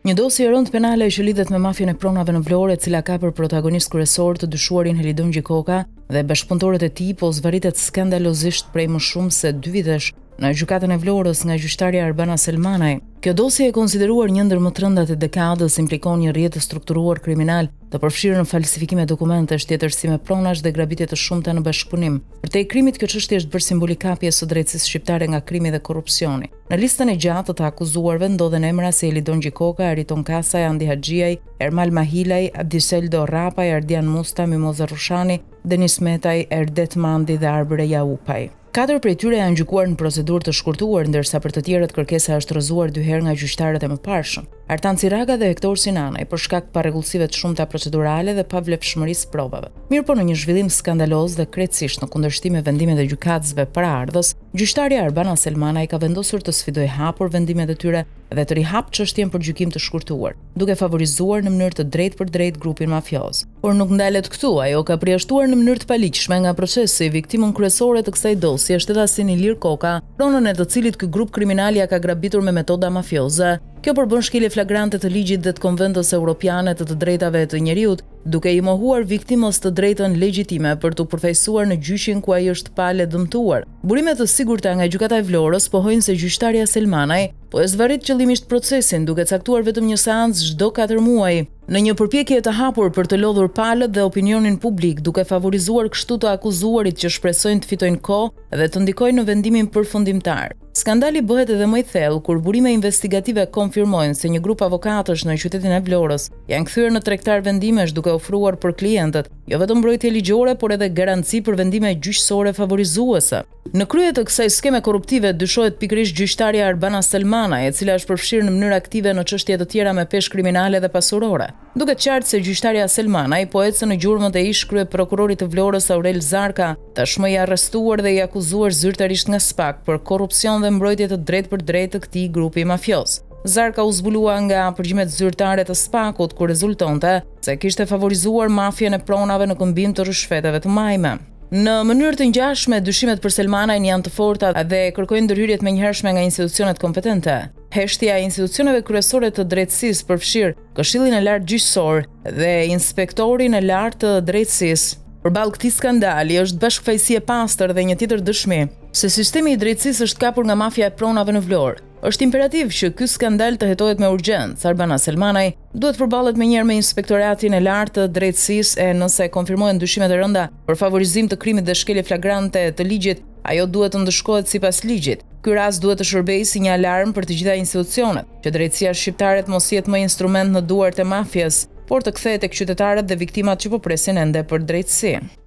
Një dosje e rëndë penale që lidhet me mafjen e pronave në Vlorë, e cila ka për protagonist kryesor të dyshuarin Helidon Gjikoka dhe bashkëpunëtorët e tij, po zvarritet skandalozisht prej më shumë se 2 vitesh në gjykatën e Vlorës nga gjyqtarja Arbana Selmanaj. Kjo dosje e konsideruar një ndër më të rëndat e dekadës, implikon një rrjet të strukturuar kriminal të përfshirë në falsifikime dokumentesh, shtetërsi pronash dhe grabitje të shumta në bashkëpunim. Përtej krimit, kjo çështje është bërë simbolik kapjes së drejtësisë shqiptare nga krimi dhe korrupsioni. Në listën e gjatë të akuzuarve ndodhen emra si Helidon Gjikoka, Eriton Kasaj, Andi Haxhiaj, Ermal Mahilaj, Abdiseldo Rapaj, Ardian Musta, Mimoza Rushani, Denis Metaj, Erdet Mandi dhe Arbre Jaupaj. 4 prej tyre janë gjykuar në procedurë të shkurtuar, ndërsa për të tjerët kërkesa është rrëzuar 2 herë nga gjyqtarët e mëparshëm. Artan Ciraga dhe Hektor Sinanaj për shkak të parregullsive të shumta procedurale dhe pavlefshmërisë provave. Mirë po, në një zhvillim skandaloz dhe krejtësisht në kundërshtim me vendimet e gjykatësve paraardhës, gjyqtarja Arbana Selmanaj ka vendosur të sfidojë hapur vendimet e tyre dhe të rihap çështjen për gjykim të shkurtuar, duke favorizuar në mënyrë të drejtë për drejtë grupin mafioz. Por nuk ndalet këtu, ajo ka përjashtuar në mënyrë të paligjshme nga procesi viktimën kryesore të kësaj dosje, shtetasin Ilir Koka, pronën e të cilit ky grup kriminal ja ka grabitur me metoda mafioze. Kjo përbën shkelje flagrante të ligjit dhe të konventës europiane të të drejtave të njeriut, duke i mohuar viktimës të drejtën legjitime për të përfaqësuar në gjyqin ku ai është pale dëmtuar. Burimet të sigurta nga gjykata e Vlorës pohojnë se gjyqtarja Selmanaj po e zvarrit qëllimisht procesin, duke caktuar vetëm një seancë çdo 4 muaj, në një përpjekje të hapur për të lodhur palët dhe opinionin publik, duke favorizuar kështu të akuzuarit që shpresojnë të fitojnë kohë dhe të ndikojnë në vendimin përfundimtar. Skandali bëhet edhe më i thellë kur burime investigative konfirmojnë se një grup avokatësh në qytetin e Vlorës janë kthyer në tregtar vendimesh, duke ofruar për klientët jo vetëm mbrojtje ligjore, por edhe garanci për vendime gjyqësore favorizuese. Në krye të kësaj skeme korruptive dyshohet pikërisht gjyqtarja Arbana Selmanaj, e cila është përfshirë në mënyrë aktive në çështje të tjera me peshë kriminale dhe pasurore. Duket qartë se gjyqtarja Selmanaj po ecën në gjurmët e ish krye prokurorit të Vlorës Aurel Zarka, tashmë i arrestuar dhe i akuzuar zyrtarisht nga SPAK për korrupsion dhe mbrojtje të drejtë për drejtë të këtij grupi mafioz. Zarka u zbulua nga përgjimet zyrtare të SPAK-ut, ku rezultonte se kishte favorizuar mafjen e pronave në këmbim të rishfeteve të majme. Në mënyrë të ngjashme, dyshimet për Selmanajn janë të forta dhe kërkojnë ndërhyrjet menjëhershme nga institucionet kompetente. Heshtja e institucioneve kryesore të drejtësisë përfshir Këshillin e Lartë Gjyqësor dhe Inspektorin e Lartë të Drejtësisë. Përballë këtij skandali është bashkëfaqësi e pastër dhe një tjetër dëshmi se sistemi i drejtësisë është kapur nga mafja e pronave në Vlorë. Është imperativ që ky skandal të hetohet me urgjencë. Arbana Selmanaj duhet përballet menjëherë me Inspektoratin e Lartë të Drejtësisë, e nëse konfirmohen dyshimet e rënda për favorizim të krimit dhe shkelje flagrante të ligjit, ajo duhet të ndëshkohet sipas ligjit. Ky rast duhet të shërbejë si një alarm për të gjitha institucionet, që drejtësia shqiptare të mos jetë më instrument në duart e mafjes, por të kthehet tek qytetarët dhe viktimat që po presin ende për drejtësi.